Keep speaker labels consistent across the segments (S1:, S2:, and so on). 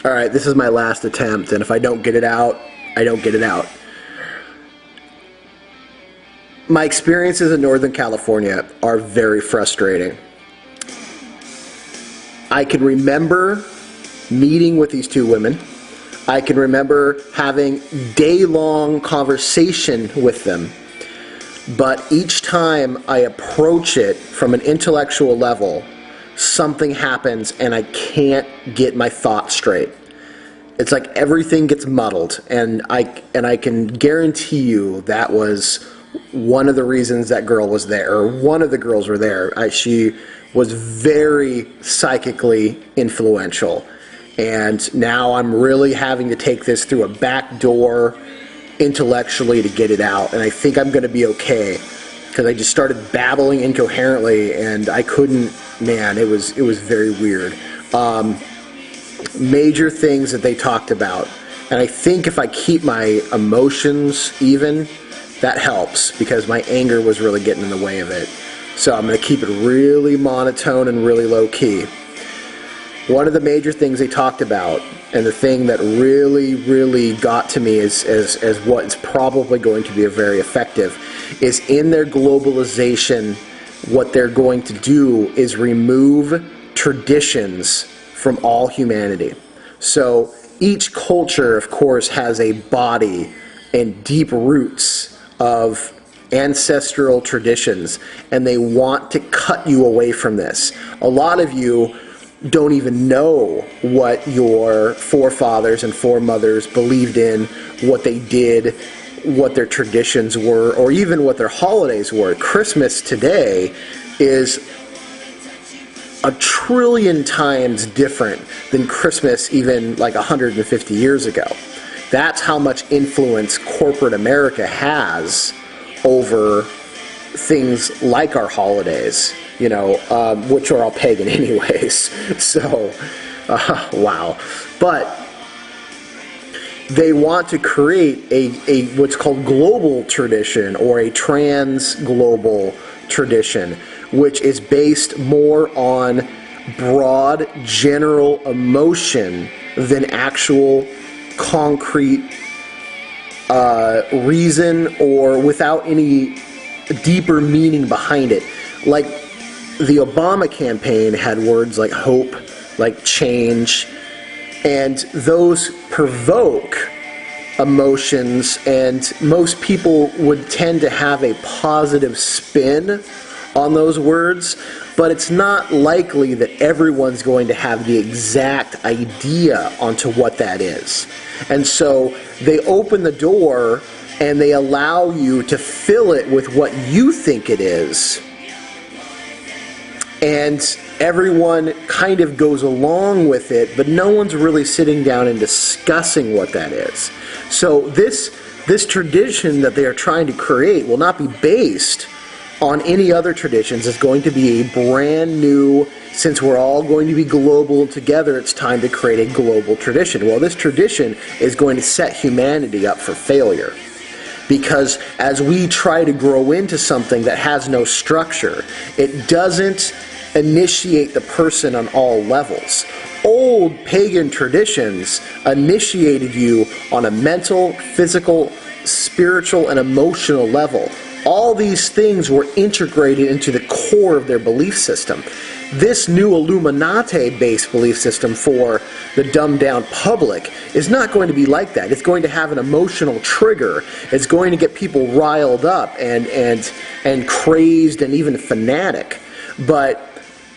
S1: All right, this is my last attempt, and if I don't get it out, I don't get it out. My experiences in Northern California are very frustrating. I can remember meeting with these two women. I can remember having day-long conversation with them. But each time I approach it from an intellectual level, something happens and I can't get my thoughts straight. It's like everything gets muddled, and I can guarantee you that was one of the reasons that girl was there, or one of the girls were there. She was very psychically influential, and now I'm really having to take this through a back door intellectually to get it out, and I think I'm going to be okay, because I just started babbling incoherently, and I couldn't, man, it was very weird. Major things that they talked about, and I think if I keep my emotions even, that helps, because my anger was really getting in the way of it. So I'm going to keep it really monotone and really low key. One of the major things they talked about, and the thing that really got to me as what's probably going to be very effective, is in their globalization, what they're going to do is remove traditions from all humanity. So each culture, of course, has a body and deep roots of ancestral traditions, and they want to cut you away from this. A lot of you don't even know what your forefathers and foremothers believed in, what they did, what their traditions were, or even what their holidays were. Christmas today is a trillion times different than Christmas even like 150 years ago. That's how much influence corporate America has over things like our holidays, you know, which are all pagan anyways. So, wow. But they want to create a what's called global tradition, or a trans-global tradition, which is based more on broad general emotion than actual concrete reason, or without any deeper meaning behind it. Like the Obama campaign had words like hope, like change, and those provoke emotions, and most people would tend to have a positive spin on those words, but it's not likely that everyone's going to have the exact idea onto what that is. And so they open the door and they allow you to fill it with what you think it is, and everyone kind of goes along with it, but no one's really sitting down and discussing what that is. So this tradition that they are trying to create will not be based on any other traditions. It's going to be a brand new, since we're all going to be global together, it's time to create a global tradition. Well, this tradition is going to set humanity up for failure, because as we try to grow into something that has no structure, it doesn't initiate the person on all levels. Old pagan traditions initiated you on a mental, physical, spiritual, and emotional level. All these things were integrated into the core of their belief system. This new Illuminati-based belief system for the dumbed-down public is not going to be like that. It's going to have an emotional trigger. It's going to get people riled up and crazed and even fanatic. But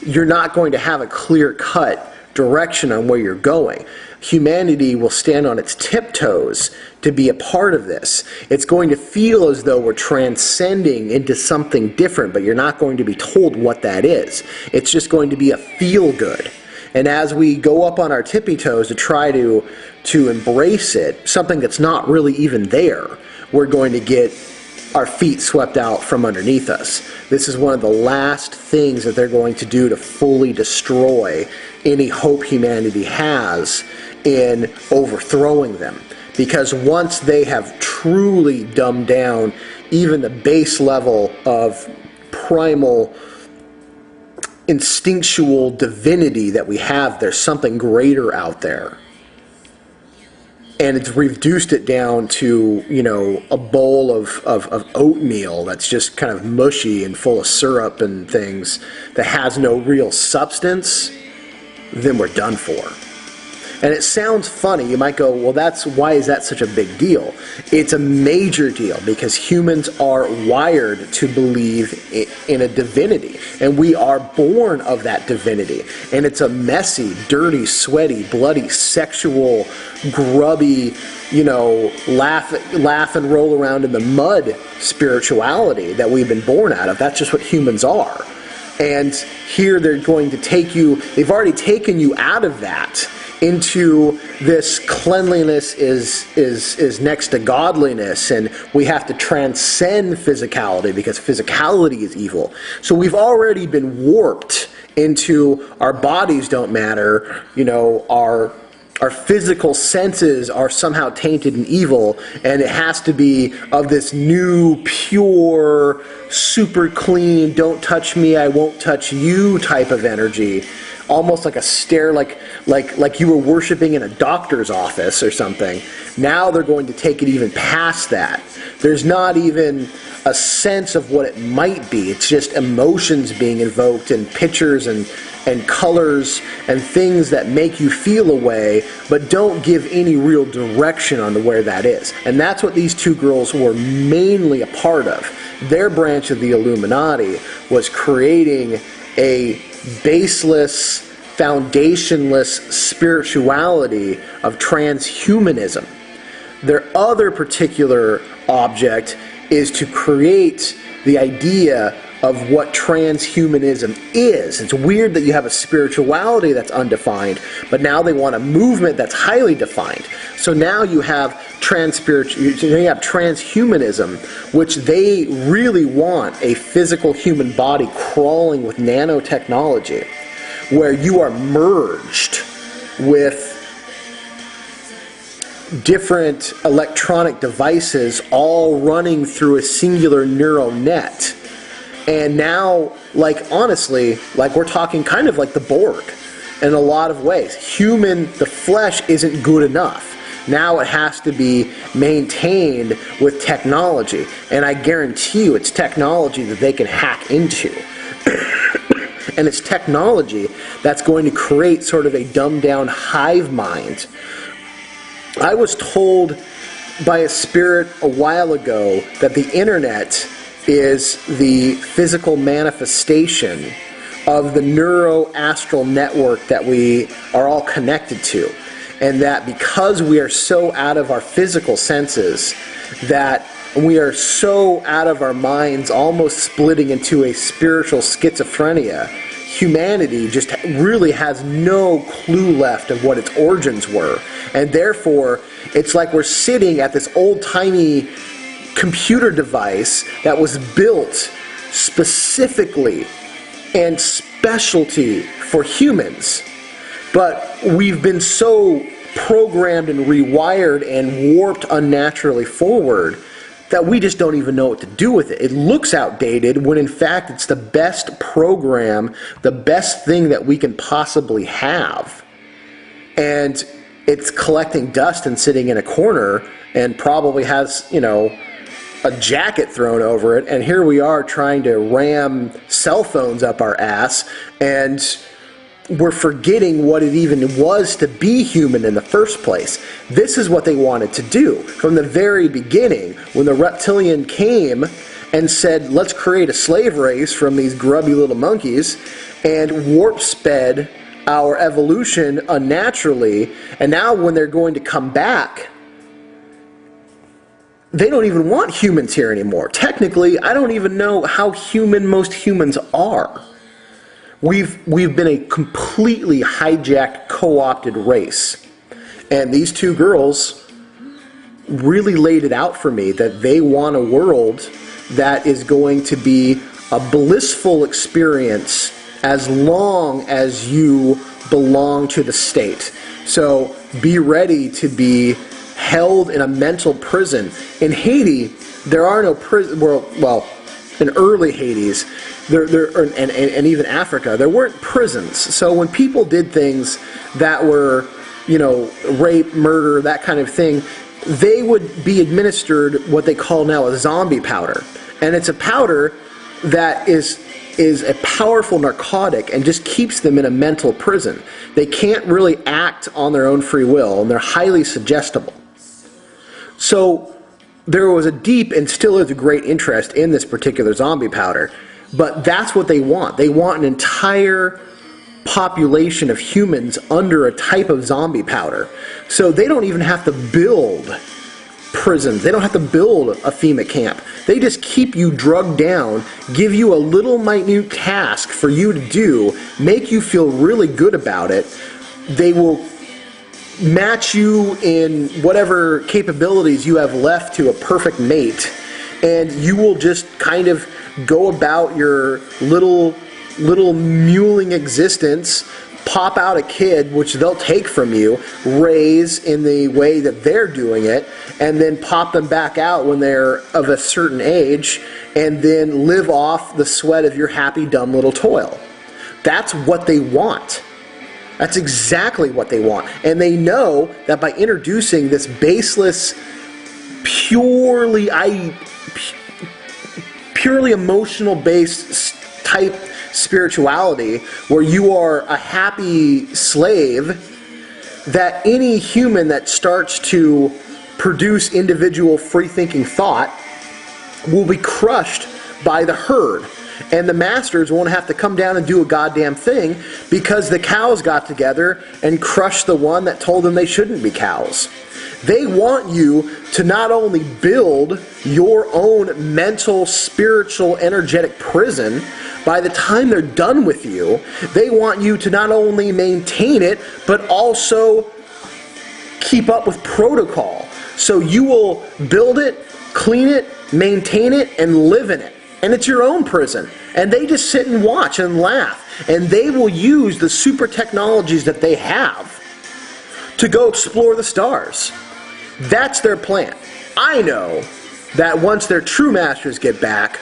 S1: you're not going to have a clear-cut direction on where you're going. Humanity will stand on its tiptoes to be a part of this. It's going to feel as though we're transcending into something different, but you're not going to be told what that is. It's just going to be a feel-good. And as we go up on our tippy toes to try to embrace it, something that's not really even there, we're going to get our feet swept out from underneath us. This is one of the last things that they're going to do to fully destroy any hope humanity has in overthrowing them. Because once they have truly dumbed down even the base level of primal instinctual divinity that we have, there's something greater out there. and it's reduced it down to, you know, a bowl of oatmeal that's just kind of mushy and full of syrup and things that has no real substance, then we're done for. And it sounds funny. You might go, well, why is that such a big deal? It's a major deal because humans are wired to believe in a divinity. And we are born of that divinity. And it's a messy, dirty, sweaty, bloody, sexual, grubby, you know, laugh and roll around in the mud spirituality that we've been born out of. That's just what humans are. And here they're going to they've already taken you out of that into this cleanliness is next to godliness, and we have to transcend physicality because physicality is evil. So we've already been warped into our bodies don't matter, you know, our physical senses are somehow tainted and evil, and it has to be of this new, pure, super clean, don't touch me, I won't touch you type of energy. Almost like a stare, like you were worshiping in a doctor's office or something. Now they're going to take it even past that. There's not even a sense of what it might be. It's just emotions being invoked and pictures and colors and things that make you feel a way, but don't give any real direction on where that is. And that's what these two girls were mainly a part of. Their branch of the Illuminati was creating a baseless, foundationless spirituality of transhumanism. Their other particular object is to create the idea of what transhumanism is. It's weird that you have a spirituality that's undefined, but now they want a movement that's highly defined. So now you have transhumanism, which they really want a physical human body crawling with nanotechnology, where you are merged with different electronic devices all running through a singular neural net. And now, honestly, we're talking kind of like the Borg in a lot of ways. The flesh isn't good enough. Now it has to be maintained with technology. And I guarantee you it's technology that they can hack into. And it's technology that's going to create sort of a dumbed-down hive mind. I was told by a spirit a while ago that the internet is the physical manifestation of the neuroastral network that we are all connected to. And that because we are so out of our physical senses, that we are so out of our minds, almost splitting into a spiritual schizophrenia, humanity just really has no clue left of what its origins were. And therefore, it's like we're sitting at this old-timey computer device that was built specifically and specialty for humans. But we've been so programmed and rewired and warped unnaturally forward that we just don't even know what to do with it. It looks outdated when in fact it's the best program, the best thing that we can possibly have. And it's collecting dust and sitting in a corner and probably has, a jacket thrown over it. And here we are trying to ram cell phones up our ass, and we're forgetting what it even was to be human in the first place. This is what they wanted to do from the very beginning. When the reptilian came and said, let's create a slave race from these grubby little monkeys, and warp sped our evolution unnaturally, and now when they're going to come back, they don't even want humans here anymore. Technically, I don't even know how human most humans are. We've been a completely hijacked, co-opted race. And these two girls really laid it out for me that they want a world that is going to be a blissful experience as long as you belong to the state. So be ready to be held in a mental prison. In Haiti, there are no prison. Well, in early Hades, and even Africa, there weren't prisons. So when people did things that were rape, murder, that kind of thing, they would be administered what they call now a zombie powder. And it's a powder that is a powerful narcotic and just keeps them in a mental prison. They can't really act on their own free will, and they're highly suggestible. So there was a deep, and still is a great interest in this particular zombie powder, but that's what they want. They want an entire population of humans under a type of zombie powder. So they don't even have to build prisons. They don't have to build a FEMA camp. They just keep you drugged down, give you a little minute task for you to do, make you feel really good about it. They will match you in whatever capabilities you have left to a perfect mate, and you will just kind of go about your little muling existence, pop out a kid, which they'll take from you, raise in the way that they're doing it, and then pop them back out when they're of a certain age, and then live off the sweat of your happy, dumb little toil. That's what they want. That's exactly what they want. And they know that by introducing this baseless, purely emotional-based type spirituality, where you are a happy slave, that any human that starts to produce individual free-thinking thought will be crushed by the herd. And the masters won't have to come down and do a goddamn thing, because the cows got together and crushed the one that told them they shouldn't be cows. They want you to not only build your own mental, spiritual, energetic prison. By the time they're done with you, they want you to not only maintain it, but also keep up with protocol. So you will build it, clean it, maintain it, and live in it. And it's your own prison. And they just sit and watch and laugh. And they will use the super technologies that they have to go explore the stars. That's their plan. I know that once their true masters get back,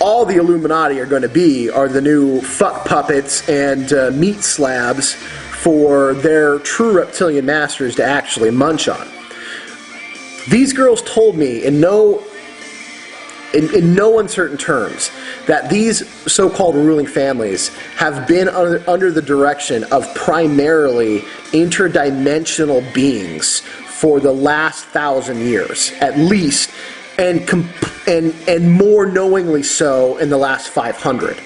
S1: all the Illuminati are going to be are the new fuck puppets and meat slabs for their true reptilian masters to actually munch on. These girls told me in no uncertain terms that these so-called ruling families have been under the direction of primarily interdimensional beings for the last 1,000 years, at least, and more knowingly so in the last 500.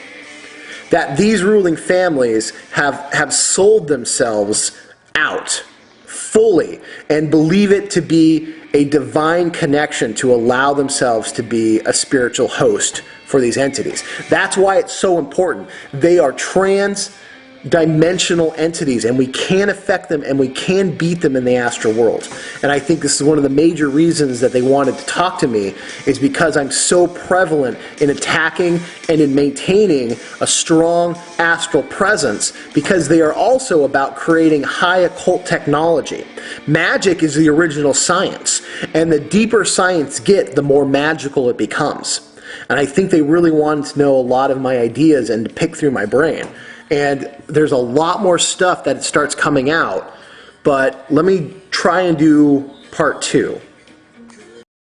S1: That these ruling families have sold themselves out fully and believe it to be a divine connection to allow themselves to be a spiritual host for these entities. That's why it's so important. They are trans-dimensional entities, and we can affect them and we can beat them in the astral world. And I think this is one of the major reasons that they wanted to talk to me, is because I'm so prevalent in attacking and in maintaining a strong astral presence, because they are also about creating high occult technology. Magic is the original science, and the deeper science gets, the more magical it becomes. And I think they really wanted to know a lot of my ideas and to pick through my brain. And there's a lot more stuff that starts coming out, but let me try and do part 2.